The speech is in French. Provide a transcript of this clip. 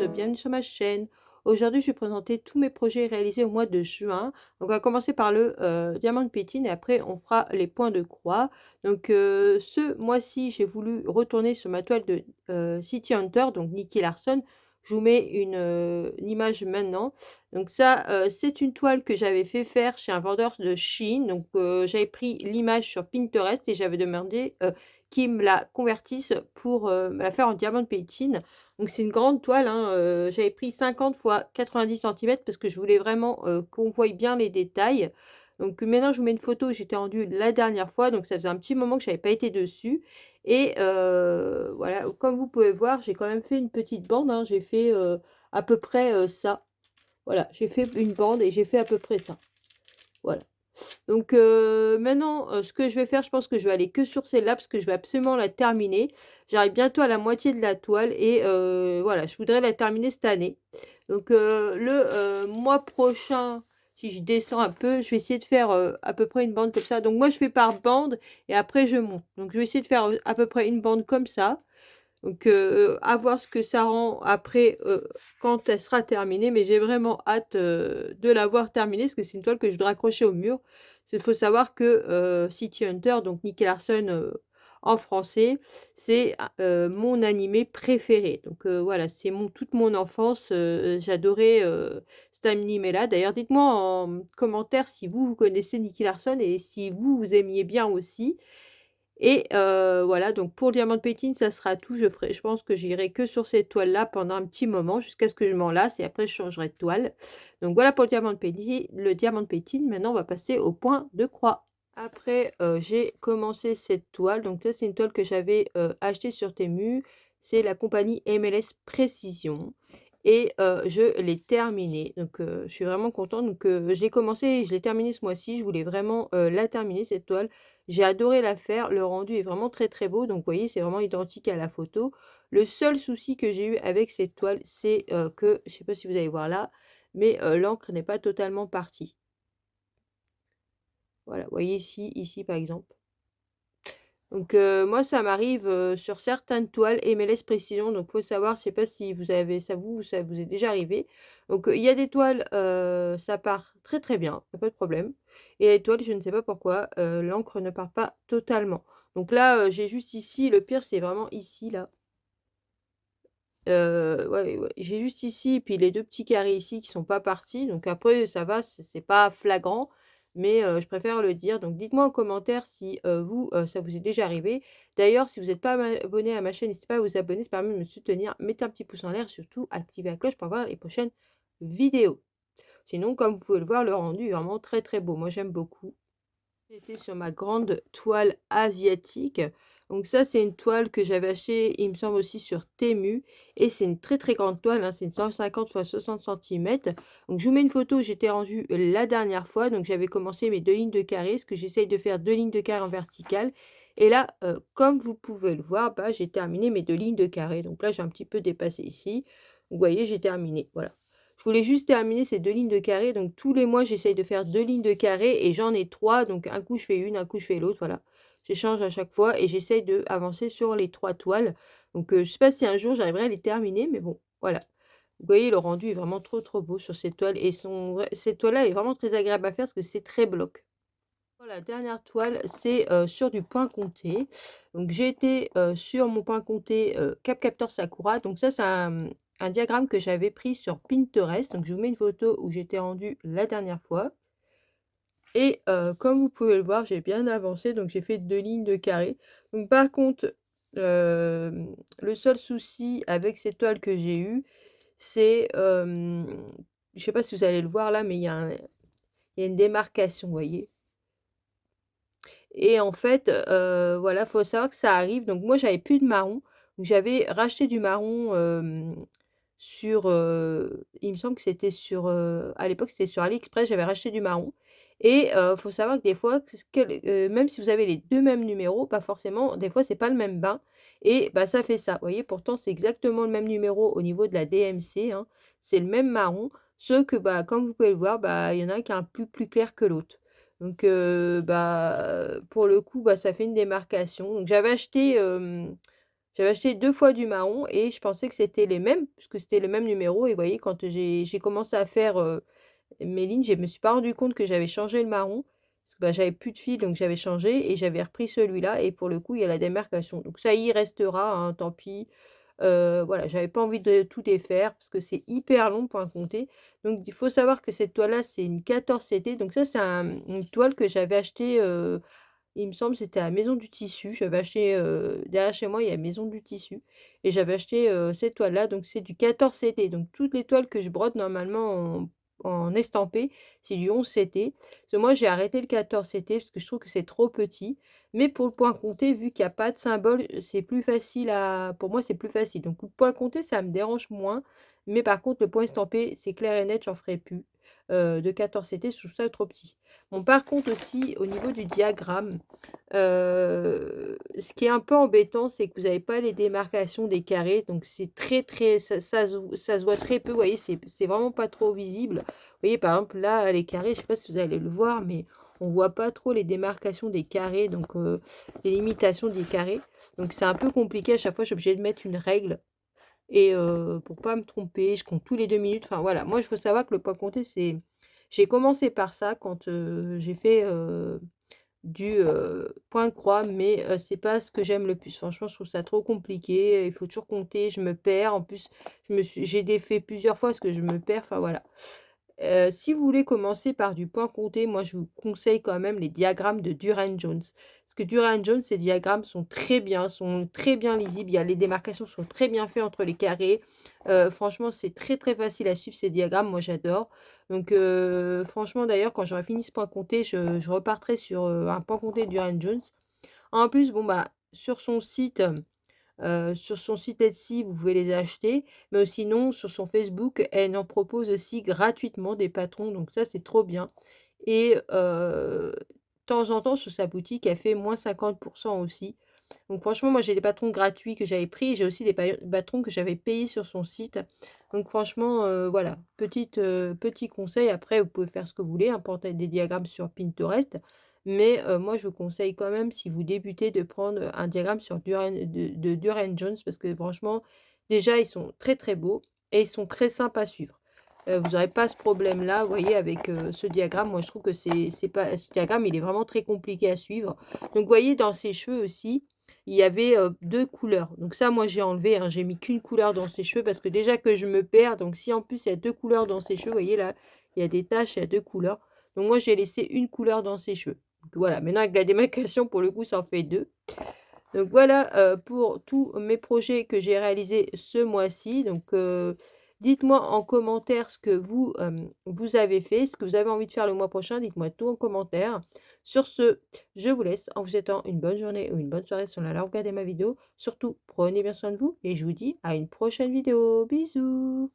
bienvenue sur ma chaîne. Aujourd'hui, je vais présenter tous mes projets réalisés au mois de juin. Donc, on va commencer par le diamant de pétine et après, on fera les points de croix. Donc, ce mois-ci, j'ai voulu retourner sur ma toile de City Hunter, donc Nicky Larson. Je vous mets une image maintenant. Donc, ça, c'est une toile que j'avais fait faire chez un vendeur de Chine. Donc, j'avais pris l'image sur Pinterest et j'avais demandé qui me la convertissent pour, me la faire en diamant de pétine. Donc c'est une grande toile, hein, j'avais pris 50 fois 90 centimètres parce que je voulais vraiment, qu'on voie bien les détails. Donc maintenant je vous mets une photo où j'étais rendue la dernière fois, donc ça faisait un petit moment que j'avais pas été dessus et voilà, comme vous pouvez voir, j'ai quand même fait une petite bande, hein. J'ai fait, à peu près, ça. Voilà, j'ai fait une bande et j'ai fait à peu près ça. Voilà. Donc maintenant, ce que je vais faire, je pense que je vais aller que sur celle-là parce que je vais absolument la terminer. J'arrive bientôt à la moitié de la toile et voilà, je voudrais la terminer cette année. Donc mois prochain, si je descends un peu, je vais essayer de faire, à peu près une bande comme ça. Donc moi, je fais par bande et après je monte. Donc je vais essayer de faire, à peu près une bande comme ça. Donc, à voir ce que ça rend après, quand elle sera terminée, mais j'ai vraiment hâte, de la voir terminée parce que c'est une toile que je voudrais accrocher au mur. Il faut savoir que, City Hunter, donc Nicky Larson, en français, c'est mon animé préféré. Donc, voilà, c'est toute mon enfance, j'adorais, cet animé-là. D'ailleurs, dites-moi en commentaire si vous connaissez Nicky Larson et si vous aimiez bien aussi. Et voilà, donc pour le diamant de pétine, ça sera tout. Je pense que j'irai que sur cette toile-là pendant un petit moment jusqu'à ce que je m'en lasse et après je changerai de toile. Donc voilà pour le diamant de pétine. Maintenant, on va passer au point de croix. Après, j'ai commencé cette toile. Donc ça, c'est une toile que j'avais, achetée sur Temu. C'est la compagnie MLS Précision et je l'ai terminée. Donc je suis vraiment contente. Donc je l'ai commencée et je l'ai terminée ce mois-ci. Je voulais vraiment, la terminer cette toile. J'ai adoré la faire. Le rendu est vraiment très, très beau. Donc vous voyez, c'est vraiment identique à la photo. Le seul souci que j'ai eu avec cette toile, c'est, que je ne sais pas si vous allez voir là, mais l'encre n'est pas totalement partie. Voilà, vous voyez ici par exemple. Donc moi ça m'arrive, sur certaines toiles MLS Précision, donc faut savoir, je sais pas si vous avez ça vous est déjà arrivé. Donc il y a des toiles, ça part très, très bien, y a pas de problème et les toiles, je ne sais pas pourquoi, l'encre ne part pas totalement. Donc là, j'ai juste ici, le pire c'est vraiment ici là, ouais, ouais, j'ai juste ici et puis les 2 petits carrés ici qui sont pas partis, donc après ça va, c'est pas flagrant, mais je préfère le dire. Donc dites-moi en commentaire si, vous, ça vous est déjà arrivé. D'ailleurs, si vous n'êtes pas abonné à ma chaîne, n'hésitez pas à vous abonner, ça permet de me soutenir. Mettez un petit pouce en l'air, surtout activez la cloche pour voir les prochaines vidéos. Sinon, comme vous pouvez le voir, le rendu est vraiment très, très beau. Moi, j'aime beaucoup. J'étais sur ma grande toile asiatique. Donc ça, c'est une toile que j'avais achetée, il me semble aussi sur Temu. Et c'est une très très grande toile, hein, c'est une 150 x 60 centimètres. Donc je vous mets une photo où j'étais rendue la dernière fois. Donc j'avais commencé mes 2 lignes de carré, ce que j'essaye de faire 2 lignes de carré en verticale. Et là, comme vous pouvez le voir, bah, j'ai terminé mes 2 lignes de carré. Donc là, j'ai un petit peu dépassé ici. Vous voyez, j'ai terminé. Voilà. Je voulais juste terminer ces 2 lignes de carré, donc tous les mois, j'essaye de faire 2 lignes de carré et j'en ai 3. Donc un coup je fais une, un coup je fais l'autre, voilà. J'échange à chaque fois et j'essaye d'avancer sur les 3 toiles. Donc je sais pas si un jour j'arriverai à les terminer, mais bon, voilà. Vous voyez, le rendu est vraiment trop, trop beau sur cette toile et cette toile-là est vraiment très agréable à faire parce que c'est très bloc. Voilà, la dernière toile, c'est, sur du point compté. Donc j'ai été, sur mon point compté, Cap Captor Sakura. Donc ça, c'est un diagramme que j'avais pris sur Pinterest. Donc je vous mets une photo où j'étais rendue la dernière fois et comme vous pouvez le voir, j'ai bien avancé, donc j'ai fait 2 lignes de carré. Donc par contre, le seul souci avec cette toile que j'ai eu, c'est, je sais pas si vous allez le voir là, mais il y a une démarcation, vous voyez? Et en fait, voilà, faut savoir que ça arrive. Donc moi, j'avais plus de marron, donc j'avais racheté du marron, sur, il me semble que c'était sur, à l'époque, c'était sur AliExpress, j'avais racheté du marron et faut savoir que des fois, même si vous avez les 2 mêmes numéros, pas forcément, des fois, c'est pas le même bain et bah, ça fait ça. Vous voyez? Pourtant, c'est exactement le même numéro au niveau de la DMC, hein. C'est le même marron, sauf que, bah, comme vous pouvez le voir, bah, il y en a un qui est un peu plus clair que l'autre. Donc bah, pour le coup, bah, ça fait une démarcation. Donc j'avais acheté, J'avais acheté 2 fois du marron et je pensais que c'était les mêmes, puisque c'était le même numéro et vous voyez quand j'ai commencé à faire, mes lignes, je me suis pas rendu compte que j'avais changé le marron, parce que, bah, j'avais plus de fil donc j'avais changé et j'avais repris celui-là et pour le coup, il y a la démarcation. Donc ça y restera, hein, tant pis. Voilà, j'avais pas envie de tout défaire parce que c'est hyper long pour un comté. Donc il faut savoir que cette toile-là, c'est une 14 CT. Donc ça, c'est une toile que j'avais achetée, il me semble, c'était à Maison du Tissu. J'avais acheté, derrière chez moi, il y a Maison du Tissu et j'avais acheté, cette toile-là, donc c'est du 14 CT. Donc toutes les toiles que je brode normalement en estampé, c'est du 11 CT. Parce que moi, j'ai arrêté le 14 CT parce que je trouve que c'est trop petit. Mais pour le point compté, vu qu'il y a pas de symbole, c'est plus facile à pour moi, c'est plus facile. Donc le point compté, ça me dérange moins. Mais par contre, le point estampé, c'est clair et net, j'en ferai plus. De 14 CT, je trouve ça trop petit. Bon, par contre aussi, au niveau du diagramme, ce qui est un peu embêtant, c'est que vous avez pas les démarcations des carrés, donc c'est très, très ça se voit très peu, vous voyez? C'est vraiment pas trop visible. Vous voyez, par exemple, là, les carrés, je sais pas si vous allez le voir, mais on voit pas trop les démarcations des carrés, donc les limitations des carrés. Donc c'est un peu compliqué, à chaque fois, je suis obligée de mettre une règle et pour pas me tromper, je compte tous les 2 minutes. Enfin voilà, moi, il faut savoir que le point compté, c'est j'ai commencé par ça quand, j'ai fait, du, point de croix, mais c'est pas ce que j'aime le plus. Franchement, je trouve ça trop compliqué, il faut toujours compter, je me perds. En plus, j'ai défait plusieurs fois parce que je me perds, enfin voilà. Si vous voulez commencer par du point compté, moi je vous conseille quand même les diagrammes de Durand-Jones. Parce que Durand-Jones, ces diagrammes sont très bien lisibles. Il y a les démarcations sont très bien faites entre les carrés. Franchement, c'est très, très facile à suivre ces diagrammes, moi j'adore. Donc franchement d'ailleurs, quand j'aurai fini ce point compté, je repartirai sur, un point compté Durand-Jones. En plus, bon bah, sur son site Etsy, vous pouvez les acheter, mais sinon sur son Facebook, elle en propose aussi gratuitement des patrons, donc ça, c'est trop bien et de temps en temps sur sa boutique, elle fait -50 aussi. Donc franchement, moi, j'ai des patrons gratuits que j'avais pris, j'ai aussi des patrons que j'avais payés sur son site. Donc franchement, voilà, petit conseil. Après, vous pouvez faire ce que vous voulez, importer des diagrammes sur Pinterest. Mais moi, je vous conseille quand même, si vous débutez, de prendre un diagramme sur de Durand Jones parce que franchement, déjà, ils sont très, très beaux et ils sont très simples à suivre. Vous n'aurez pas ce problème-là, vous voyez, avec, ce diagramme. Moi, je trouve que c'est pas ce diagramme, il est vraiment très compliqué à suivre. Donc, vous voyez, dans ses cheveux aussi, il y avait, 2 couleurs. Donc ça, moi, j'ai enlevé, hein, j'ai mis qu'une couleur dans ses cheveux parce que déjà que je me perds, donc si en plus il y a 2 couleurs dans ses cheveux, vous voyez là, il y a des taches, il y a 2 couleurs. Donc moi, j'ai laissé une couleur dans ses cheveux. Donc voilà, maintenant avec la démarcation, pour le coup, ça en fait 2. Donc voilà, pour tous mes projets que j'ai réalisés ce mois-ci. Donc, dites-moi en commentaire ce que vous, vous avez fait, ce que vous avez envie de faire le mois prochain. Dites-moi tout en commentaire. Sur ce, je vous laisse en vous souhaitant une bonne journée ou une bonne soirée selon l'heure où vous regardez ma vidéo. Surtout, prenez bien soin de vous et je vous dis à une prochaine vidéo. Bisous.